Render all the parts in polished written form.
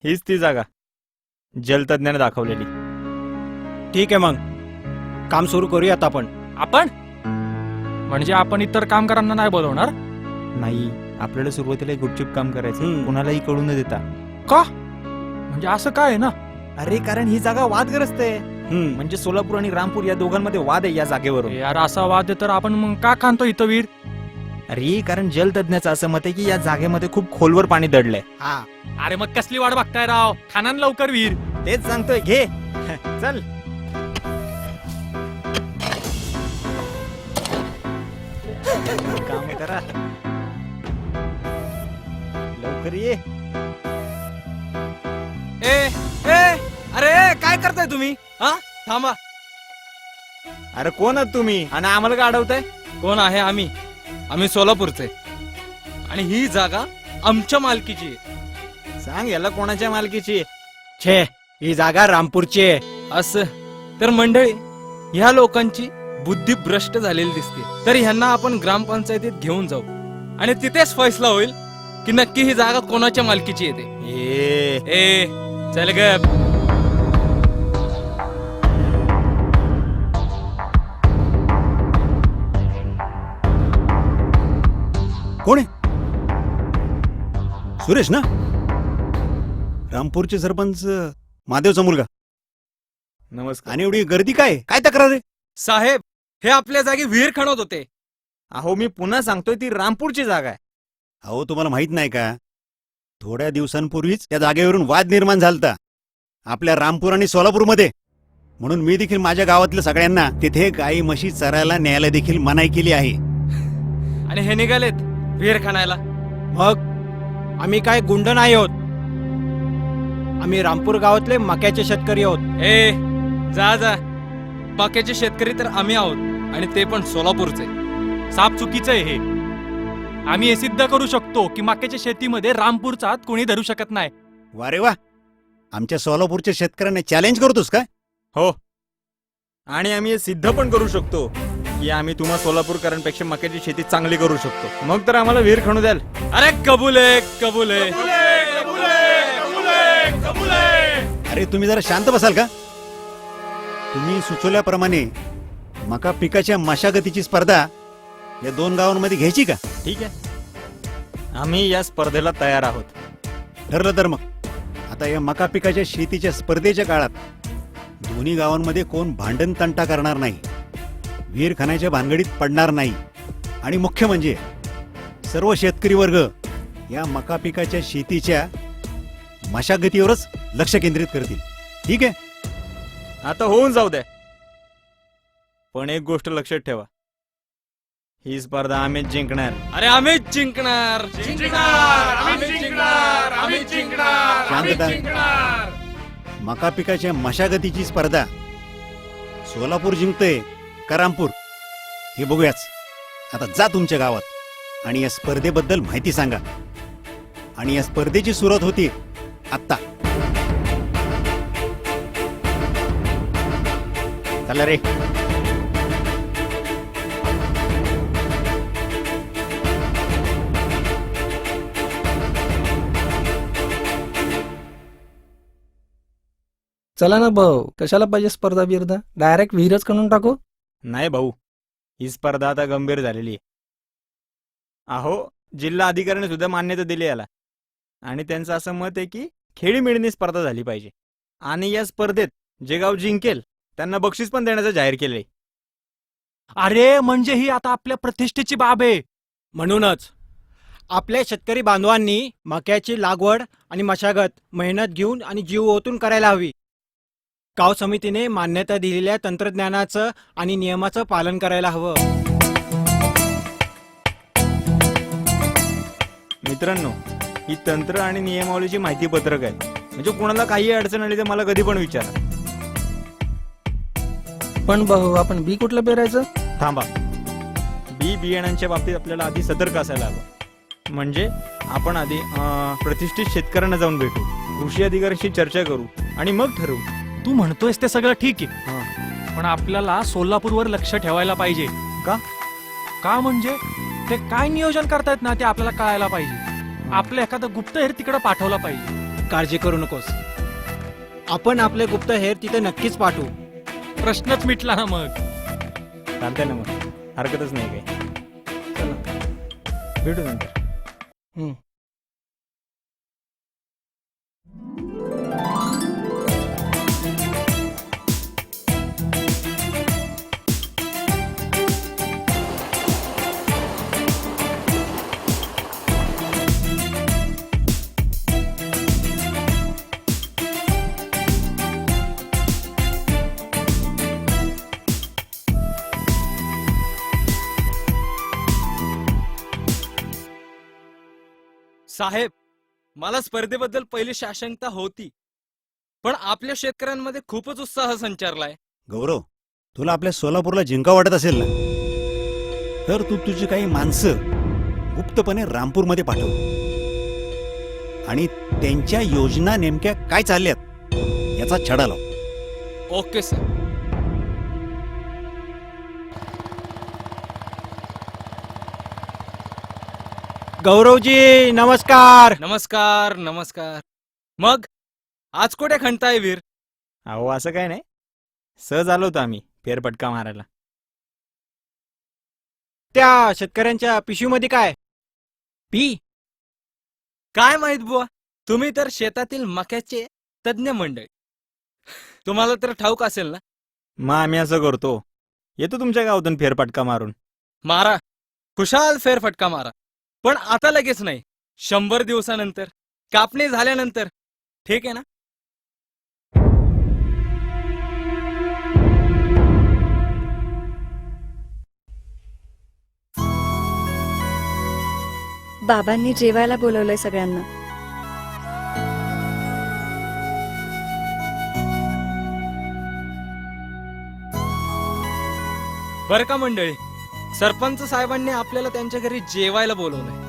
हीच ती जागा जलतज्ञाने दाखवलेली. ठीक आहे, मग काम सुरू करूयात आपण. आपण म्हणजे आपण इतर कामगारांना नाही बोलवणार? नाही, आपल्याला सुरुवातीला एक गुपचूप काम करायचं, हम्म. कुणालाही कळू न देता. का म्हणजे असं काय आहे ना? अरे कारण ही जागा वादग्रस्त आहे. म्हणजे सोलापूर आणि रामपूर या दोघांमध्ये वाद आहे या जागेवरून. यार असा वाद आहे तर आपण मग का खांतो इथं वीर? अरे कारण जलतज्ञाचं असं मत आहे की या जागेमध्ये खूप खोलवर पाणी दडलंय. हा, अरे मग कसली वाट बघताय राव? खानान लवकर वीर. तेच सांगतोय, घे चल. काम करा लवकर ये. ए ए अरे काय करताय तुम्ही? हा थांबा. अरे कोण आहात तुम्ही आणि आम्हाला का अडवताय? कोण आहे आम्ही? आम्ही सोलापूरचे आणि ही जागा आमच्या मालकीची आहे. सांग याला कोणाच्या मालकीची आहे? छे, ही जागा रामपूरची आहे. असं तर मंडळी, ह्या लोकांची बुद्धी भ्रष्ट झालेली दिसते. तर ह्यांना आपण ग्रामपंचायतीत घेऊन जाऊ आणि तिथेच फैसला होईल की नक्की ही जागा कोणाच्या मालकीची येते. ए चल ग. कोण आहे? सुरेश ना? रामपूरचे सरपंच महादेवचा मुलगा. नमस्कार. आणि एवढी गर्दी काय काय तक्रार आहे? साहेब, हे आपल्या जागी विहीर खणत होते. अहो मी पुन्हा सांगतोय, ती रामपूरची जागा आहे. अहो तुम्हाला माहित नाही का, थोड्या दिवसांपूर्वीच त्या जागेवरून वाद निर्माण झालता आपल्या रामपूर आणि सोलापूरमध्ये. म्हणून मी देखील माझ्या गावातल्या सगळ्यांना तिथे गाई म्हशी चरायला न्यायला देखील मनाई केली आहे. आणि हे निघालेत विहीर खणायला. मग आम्ही काय गुंड नाही आहोत. आम्ही रामपूर गावातले मक्याचे शेतकरी आहोत. ए जा जा. मक्याचे शेतकरी तर आम्ही आहोत आणि ते पण सोलापूरचे. साप चुकीचं आहे हे. आम्ही हे सिद्ध करू शकतो की मक्याच्या शेतीमध्ये रामपूरचा हात कोणी धरू शकत नाही. वा रे वा, आमच्या सोलापूरच्या शेतकऱ्यांना चॅलेंज करतोस काय? हो, आणि आम्ही हे सिद्ध पण करू शकतो की आम्ही तुम्हा सोलापूरकरांपेक्षा मक्याची शेती चांगली करू शकतो. मग तर आम्हाला विहीर खणू द्याल. अरे कबूल आहे, कबूल आहे. अरे तुम्ही जरा शांत बसाल का? तुम्ही सुचवल्याप्रमाणे मका पिकाच्या मशागतीची स्पर्धा या 2 गावांमध्ये घ्यायची का? ठीक आहे, आम्ही या स्पर्धेला तयार आहोत. ठरलं तर मग आता या मका पिकाच्या शेतीच्या स्पर्धेच्या काळात दोन्ही गावांमध्ये कोण भांडण तंटा करणार नाही, विहीर खणायच्या भानगडीत पडणार नाही आणि मुख्य म्हणजे सर्व शेतकरी वर्ग या मका पिकाच्या शेतीच्या मशागतीवरच लक्ष केंद्रित करतील. ठीक आहे? आता होऊन जाऊ द्या, पण एक गोष्ट लक्षात ठेवा, ही स्पर्धा आम्हीच जिंकणार. अरे आम्हीच जिंकणार, जिंकणार, आम्हीच जिंकणार, आम्हीच जिंकणार, आम्हीच शांतता. जिंकणार. मका पिकाच्या मशागतीची स्पर्धा सोलापूर जिंकतंय का रामपूर हे बघूयाच. आता जा तुमच्या गावात आणि या स्पर्धेबद्दल माहिती सांगा. आणि या स्पर्धेची सुरुवात होती आत्ता. चला रे. चला ना भाऊ, कशाला पाहिजे स्पर्धा बिर्धा? डायरेक्ट विहीरच करून टाकू. नाही भाऊ, ही स्पर्धा आता गंभीर झालेली आहे. अहो जिल्हा अधिकाऱ्याने सुद्धा मान्यता दिली याला, आणि त्यांचं असं मत आहे की खेळीमेळीने स्पर्धा झाली पाहिजे. आणि या स्पर्धेत जे गाव जिंकेल त्यांना बक्षीस पण देण्याचं जाहीर केलंय. अरे म्हणजे ही आता आपल्या प्रतिष्ठेची बाब आहे. म्हणूनच आपल्या शेतकरी बांधवांनी मक्याची लागवड आणि मशागत मेहनत घेऊन आणि जीव ओतून करायला हवी. गाव समितीने मान्यता दिलेल्या तंत्रज्ञानाचं आणि नियमाचं पालन करायला हवं. मित्रांनो, ही तंत्र आणि नियमावलीची माहिती पत्रक आहे. म्हणजे कोणाला काही अडचण आली तर मला कधी पण विचारा. पण भाऊ, आपण बी कुठलं पेरायचं? थांबा, बियाणांच्या बाबतीत आपल्याला आधी सतर्क असायला हवं. म्हणजे आपण आधी प्रतिष्ठित शेतकऱ्यांना जाऊन भेटू, कृषी अधिकाऱ्यांशी चर्चा करू आणि मग ठरवू. तू म्हणतोयस ते सगळं ठीक आहे, पण आपल्याला सोलापूरवर लक्ष ठेवायला पाहिजे. का? का म्हणजे ते काय नियोजन करतायत ना ते आपल्याला कळायला पाहिजे. आपलं एखादं गुप्तहेर तिकडे पाठवला पाहिजे. काळजी करू नकोस. आपण आपले गुप्तहेर तिथे नक्कीच पाठवू. प्रश्नच मिटला ना मग. चालतंय ना मग, हरकतच नाही काही. चला भेटू नंतर. साहेब, मला स्पर्धेबद्दल पहिली आशंका होती, पण आपल्या शेतकऱ्यांमध्ये खूपच उत्साह संचारलाय. गौरव, तुला आपल्या सोलापूरला जिंका वाटत असेल ना, तर तू तुझी काही माणसं गुप्तपणे रामपूरमध्ये पाठव आणि त्यांच्या योजना नेमक्या काय चालल्यात याचा छडा लाव. Okay sir. गौरवजी नमस्कार. नमस्कार नमस्कार. मग आज कुठे खणताय वीर? अहो असं काय नाही, सहज आलो होतो आम्ही फेरफटका मारायला. त्या शेतकऱ्यांच्या पिशवीमध्ये काय? पी? काय माहित बुवा, तुम्ही तर शेतातील मक्याचे तज्ञ मंडळी, तुम्हाला तर ठाऊक असेल ना. मग आम्ही असं करतो, येतो तुमच्या गावातून फेरफटका मारून. मारा, खुशाल फेरफटका मारा, पण आता लगेच नाही, 100 दिवसानंतर, कापणी झाल्यानंतर. ठीक आहे ना? बाबांनी जेवायला बोलवलंय सगळ्यांना. बरं का मंडळी, सरपंच साहेबांनी आपल्याला त्यांच्या घरी जेवायला बोलवलंय.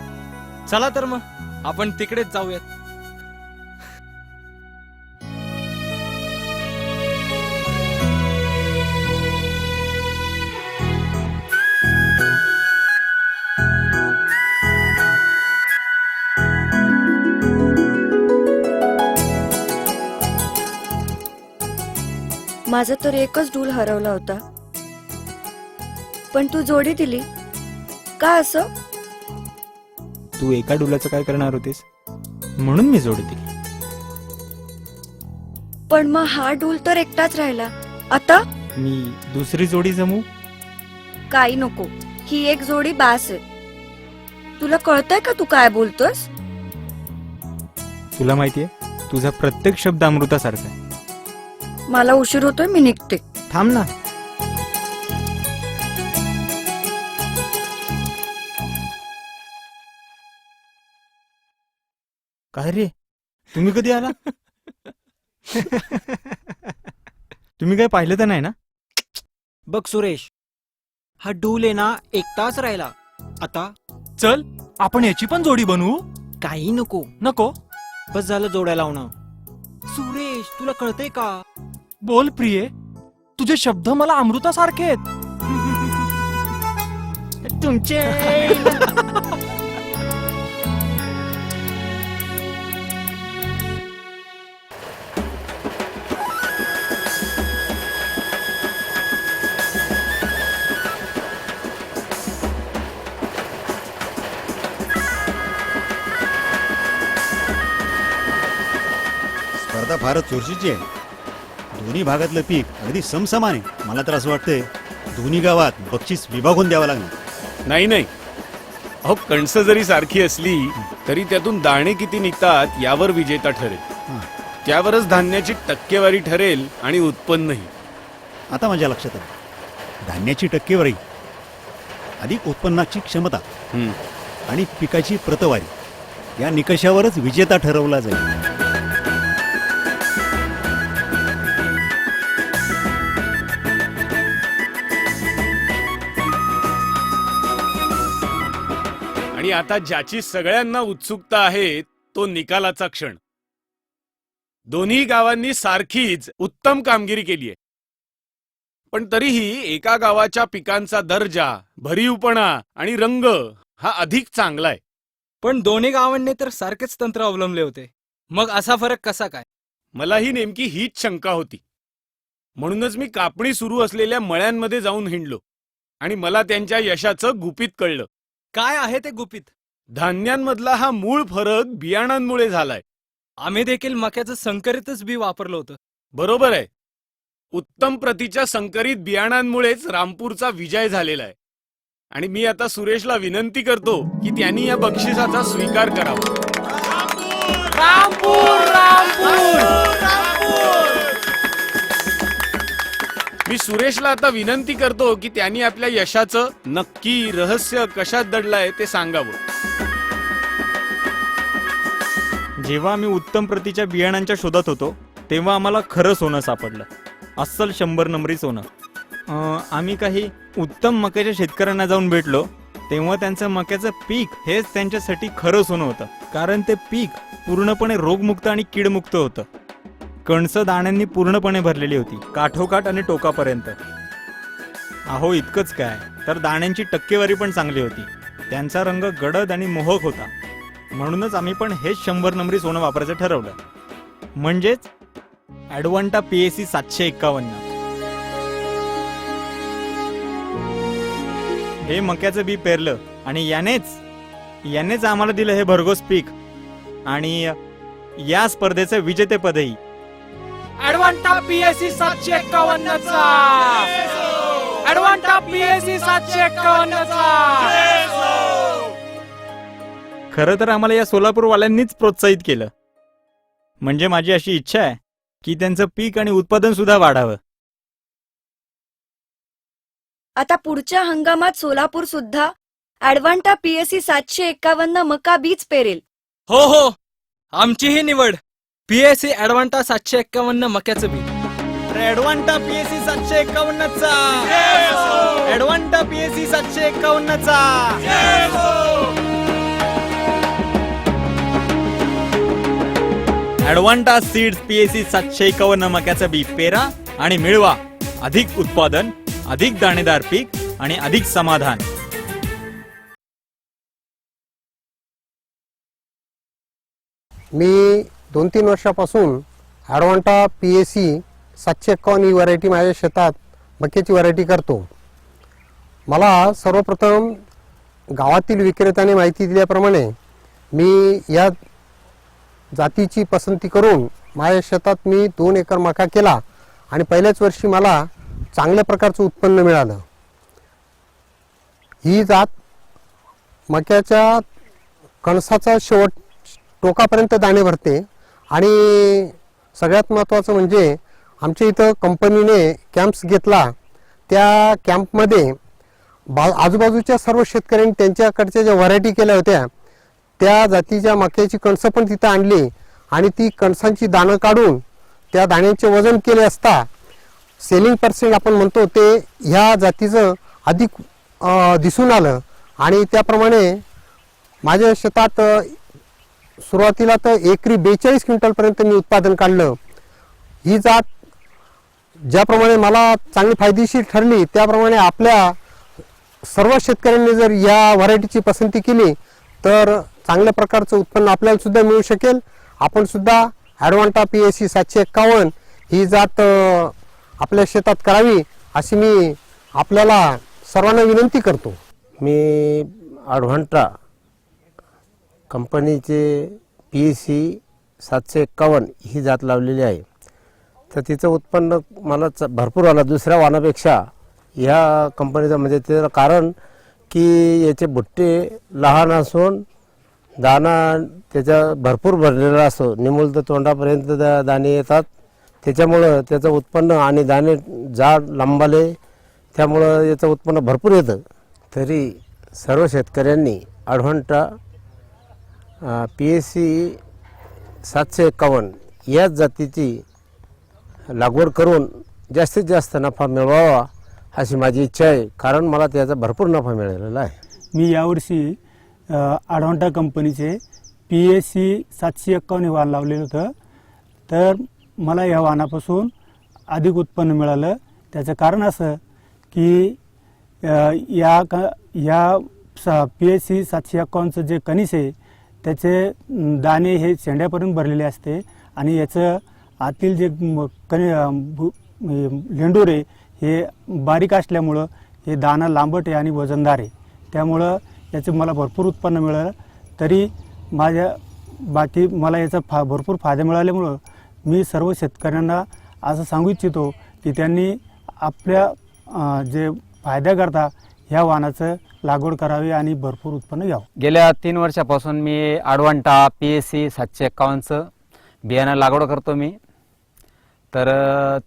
चला तर मग आपण तिकडेच जाऊयात. माझा तर एकच डूल हरवला होता, पण तू जोडी दिली का? असं तू एका डुलाचं काय करणार होतीस म्हणून मी जोडी दिली. पण मग हा डूल तर एकटाच राहिला. आता मी दुसरी जोडी जमू? काही नको, ही एक जोडी बास आहे. तुला कळतंय का तू काय बोलतोस? तुला माहितीये, तुझा प्रत्येक शब्द अमृतासारखा आहे. मला उशीर होतोय, मी निघते. थांब ना. काय रे, तुम्ही कधी आला? तुम्ही काय पाहिलं तर नाही ना? बघ सुरेश, हा डूल आहे ना एकटाच राहिला. आता चल, आपण याची पण जोडी बनवू. काही नको, नको? बस झालं जोड्या लावणं. सुरेश, तुला कळतंय का? बोल प्रिये, तुझे शब्द मला अमृतासारखे आहेत. तुमचे स्पर्धा फारच चुरशीची आहे. दोन्ही भागातलं पीक अगदी समसमान आहे. मला तर असं वाटतंय दोन्ही गावात बक्षीस विभागून द्यावं लागणार. नाही नाही, अहो कणसं जरी सारखी असली तरी त्यातून दाणे किती निघतात यावर विजेता ठरेल. हां. त्यावरच धान्याची टक्केवारी ठरेल आणि उत्पन्नही. आता माझ्या लक्षात आलं, धान्याची टक्केवारी, अधिक उत्पन्नाची क्षमता हं. आणि पिकाची प्रतवारी या निकषावरच विजेता ठरवला जाईल. आणि आता ज्याची सगळ्यांना उत्सुकता आहे तो निकालाचा क्षण. दोन्ही गावांनी सारखीच उत्तम कामगिरी केली आहे, पण तरीही एका गावाच्या पिकांचा दर्जा, भरीवपणा आणि रंग हा अधिक चांगला आहे. पण दोन्ही गावांनी तर सारखेच तंत्र अवलंबले होते. मग असा फरक कसा काय? मलाही नेमकी हीच शंका होती. म्हणूनच मी कापणी सुरू असलेल्या मळ्यांमध्ये जाऊन हिंडलो आणि मला त्यांच्या यशाचं गुपित कळलं. काय आहे ते गुपित? धान्यांमधला हा मूळ फरक बियाणांमुळे झालाय. आम्ही देखील मक्याचं संकरितच बी वापरलं होतं. बरोबर आहे. उत्तम प्रतीच्या संकरित बियाणांमुळेच रामपूरचा विजय झालेला आहे. आणि मी आता सुरेशला विनंती करतो की त्यांनी या बक्षिसाचा स्वीकार करावा. मी सुरेशला आता विनंती करतो की त्यांनी आपल्या यशाचं नक्की रहस्य कशात दडलंय ते सांगावं. जेव्हा आम्ही उत्तम प्रतीच्या बियाणांच्या शोधात होतो तेव्हा आम्हाला खरं सोनं सापडलं. अस्सल 100 नंबरी सोनं. आम्ही काही उत्तम मक्याच्या शेतकऱ्यांना जाऊन भेटलो तेव्हा त्यांचं मक्याचं पीक हेच त्यांच्यासाठी खरं सोनं होतं. कारण ते पीक पूर्णपणे रोगमुक्त आणि कीडमुक्त होतं. कणसं दाण्यांनी पूर्णपणे भरलेली होती, काठोकाठ आणि टोकापर्यंत. अहो इतकंच काय, तर दाण्यांची टक्केवारी पण चांगली होती. त्यांचा रंग गडद आणि मोहक होता. म्हणूनच आम्ही पण हेच 100 नंबरी सोनं वापरायचं ठरवलं. म्हणजेच ॲडव्हान्टा PAC 751. हे मक्याचं बी पेरलं आणि यानेच आम्हाला दिलं हे भरघोस पीक आणि या स्पर्धेचं विजेतेपदही. ॲडव्हान्टा PAC 751 चा ॲडव्हान्टा PAC 751 चा. खरं तर आम्हाला या सोलापूरवाल्यांनीच प्रोत्साहित केलं. म्हणजे माझी अशी इच्छा आहे की त्यांचं पीक आणि उत्पादन सुद्धा वाढावं. आता पुढच्या हंगामात सोलापूर सुद्धा ॲडव्हान्टा PAC 751 मका बीज पेरेल. हो, आमचीही निवड PAC ॲडव्हान्टा 751 मक्याचं बी. ॲडव्हान्टा PAC 751 चा. ॲडव्हान्टा PAC 751 चा. ॲडव्हान्टा सीड्स PAC 751 मक्याचं बी पेरा आणि मिळवा अधिक उत्पादन, अधिक दाणेदार पीक आणि अधिक समाधान. मी 2-3 वर्षापासून ॲडव्हान्टा PAC 751 ही व्हरायटी माझ्या शेतात मक्याची व्हरायटी करतो. मला सर्वप्रथम गावातील विक्रेत्याने माहिती दिल्याप्रमाणे मी या जातीची पसंती करून माझ्या शेतात मी 2 एकर मका केला आणि पहिल्याच वर्षी मला चांगल्या प्रकारचं उत्पन्न मिळालं. ही जात मक्याच्या कणसाचा शेवट टोकापर्यंत दाणे भरते आणि सगळ्यात महत्त्वाचं म्हणजे आमच्या इथं कंपनीने कॅम्प्स घेतला. त्या कॅम्पमध्ये आजूबाजूच्या सर्व शेतकऱ्यांनी त्यांच्याकडच्या ज्या व्हरायटी केल्या होत्या त्या जातीच्या मक्याची कणसं पण तिथं आणली आणि ती कणसांची दाणं काढून त्या दाण्यांचे वजन केले असता सेलिंग पर्सेंट आपण म्हणतो ते ह्या जातीचं अधिक दिसून आलं. आणि त्याप्रमाणे माझ्या शेतात सुरुवातीला तर एकरी 42 क्विंटलपर्यंत मी उत्पादन काढलं. ही जात ज्याप्रमाणे मला चांगली फायदेशीर ठरली त्याप्रमाणे आपल्या सर्व शेतकऱ्यांनी जर या व्हरायटीची पसंती केली तर चांगल्या प्रकारचं उत्पन्न आपल्याला सुद्धा मिळू शकेल. आपण सुद्धा ॲडव्हान्टा PAC 751 ही जात आपल्या शेतात करावी अशी मी आपल्याला सर्वांना विनंती करतो. मी ॲडव्हान्टा कंपनीचे PAC 751 ही जात लावलेली आहे. तर तिचं उत्पन्न मला भरपूर आलं दुसऱ्या वाणापेक्षा ह्या कंपनीचं. म्हणजे त्याचं कारण की याचे बुट्टे लहान असून दाणा त्याच्या भरपूर भरलेला असतो. निमुळ तर तोंडापर्यंत दाणे येतात. त्याच्यामुळं त्याचं उत्पन्न आणि दाणे जाड लांबाले त्यामुळं याचं उत्पन्न भरपूर येतं. तरी सर्व शेतकऱ्यांनी ॲडव्हान्टा PAC 751 याच जातीची लागवड करून जास्तीत जास्त नफा मिळवावा अशी माझी इच्छा आहे. कारण मला त्याचा भरपूर नफा मिळालेला आहे. मी यावर्षी ॲडव्हान्टा कंपनीचे PAC 751 हे वाण लावलेलं होतं. तर मला या वाणापासून अधिक उत्पन्न मिळालं. त्याचं कारण असं की या PAC 751चं जे कणीस आहे त्याचे दाणे हे शेंड्यापर्यंत भरलेले असते आणि याचं आतील जे लेंडूर आहे हे बारीक असल्यामुळं हे दाणं लांबट आहे आणि वजनदार आहे. त्यामुळं याचं मला भरपूर उत्पन्न मिळालं. तरी बाकी मला याचा भरपूर फायदा मिळाल्यामुळं मी सर्व शेतकऱ्यांना असं सांगू इच्छितो की त्यांनी आपल्या जे फायद्याकरता ह्या वाहनाचं लागवड करावी आणि भरपूर उत्पन्न घ्यावं. गेल्या 3 वर्षापासून मी अडवांटा PSC 751चं बियाणं लागवड करतो मी. तर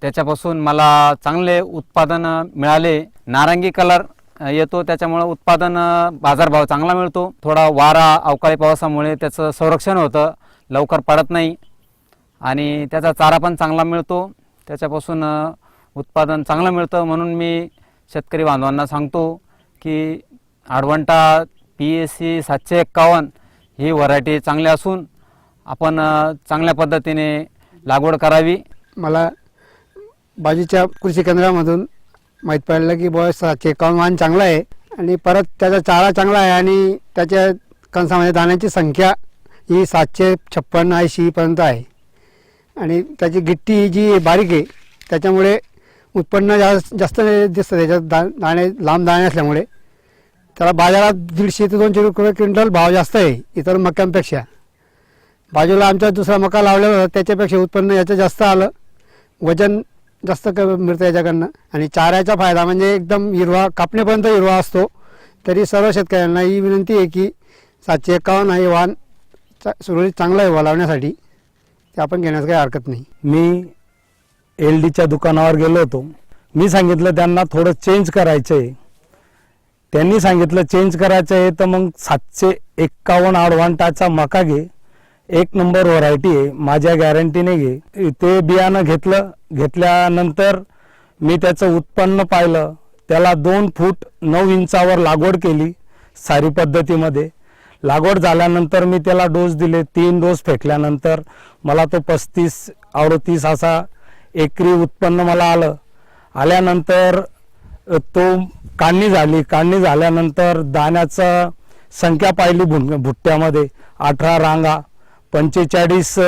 त्याच्यापासून मला चांगले उत्पादन मिळाले. नारंगी कलर येतो, त्याच्यामुळं उत्पादन बाजारभाव चांगला मिळतो. थोडा वारा अवकाळी पावसामुळे त्याचं संरक्षण होतं, लवकर पडत नाही आणि त्याचा चारा पण चांगला मिळतो. त्याच्यापासून उत्पादन चांगलं मिळतं. म्हणून मी शेतकरी बांधवांना सांगतो की अडवांटा PSC 751 ही व्हरायटी चांगली असून आपण चांगल्या पद्धतीने लागवड करावी. मला बाजूच्या कृषी केंद्रामधून माहीत पडलं की बुवा 751 वाहन चांगलं आहे आणि परत त्याचा चारा चांगला आहे आणि त्याच्या कणसामध्ये दाण्याची संख्या ही 756-80 पर्यंत आहे आणि त्याची गिट्टी जी बारीक आहे त्याच्यामुळे उत्पन्न जास्त दिसतं. त्याच्यात दाणे लांब दाणे असल्यामुळे त्याला बाजारात 150 ते 200 रुपये क्विंटल भाव जास्त आहे इतर मक्यांपेक्षा. बाजूला आमचा दुसरा मका लावलेला होता त्याच्यापेक्षा उत्पन्न याचं जास्त आलं, वजन जास्त मिळतं याच्याकडनं आणि चाऱ्याचा फायदा म्हणजे एकदम हिरवा कापणीपर्यंत हिरवा असतो. तरी सर्व शेतकऱ्यांना ही विनंती आहे की 751 हे वाहन सुरळीत चांगलं आहे लावण्यासाठी, ते आपण घेण्यास काही हरकत नाही. मी LDच्या दुकानावर गेलो होतो. मी सांगितलं त्यांना थोडं चेंज करायचं आहे. त्यांनी सांगितलं चेंज करायचं आहे तर मग 751 अडवांटाचा मका घे, 1 नंबर व्हरायटी आहे, माझ्या गॅरंटीने घे. ते बियाणं घेतल्यानंतर मी त्याचं उत्पन्न पाहिलं. त्याला 2 फूट 9 इंचावर लागवड केली सारी पद्धतीमध्ये. लागवड झाल्यानंतर मी त्याला डोस दिले. 3 डोस फेकल्यानंतर मला तो 35-38 असा एकरी उत्पन्न मला आलं. आल्यानंतर तो काढणी झाली. काढणी झाल्यानंतर दाण्याचं संख्या पाहिली भुट्ट्यामध्ये 18 रांगा, 45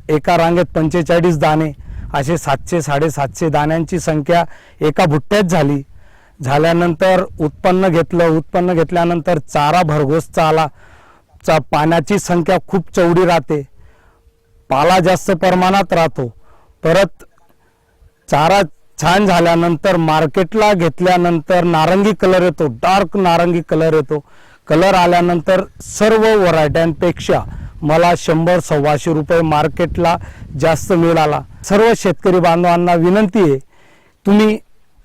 एका रांगेत 45 दाणे, असे 700-750 दाण्यांची संख्या एका भुट्ट्यात झाली. झाल्यानंतर उत्पन्न घेतलं. उत्पन्न घेतल्यानंतर चारा भरघोसचा आला. पाण्याची संख्या खूप चौडी राहते, पाला जास्त प्रमाणात राहतो. परत चारा छान झाल्यानंतर मार्केटला घेतल्यानंतर नारंगी कलर येतो, डार्क नारंगी कलर येतो. कलर आल्यानंतर सर्व व्हरायट्यांपेक्षा मला 100-125 रुपये मार्केटला जास्त मिळाला. सर्व शेतकरी बांधवांना विनंती आहे, तुम्ही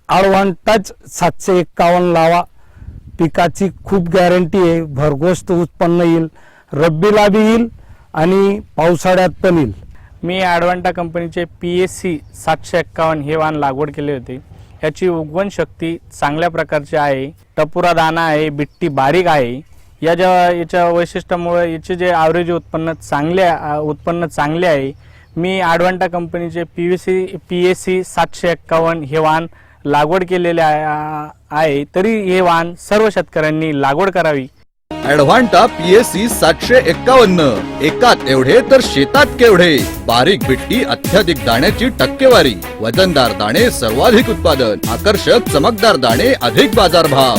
अडवांटाच 751 लावा. पिकाची खूप गॅरंटी आहे, भरघोस उत्पन्न येईल, रब्बीला बी येईल आणि पावसाळ्यात पण येईल. मी अडवांटा कंपनीचे PSC 751 हे वाहन लागवड केले होते. ह्याची उगवण शक्ती चांगल्या प्रकारची आहे, टपुरा दाना आहे, बिट्टी बारीक आहे. याच्या वैशिष्ट्यामुळे याचे जे ॲव्हरेज उत्पन्न चांगले आहे. मी अडवांटा कंपनीचे PSC 751 हे वाहन लागवड केलेले आहे. तरी हे वाहन सर्व शेतकऱ्यांनी लागवड करावी. अडवांटा PSC 751, एकात एवढे तर शेतात केवढे. बारीक बिट्टी, अत्याधिक दाण्याची टक्केवारी, वजनदार दाणे, सर्वाधिक उत्पादन, आकर्षक चमकदार दाणे, अधिक बाजारभाव.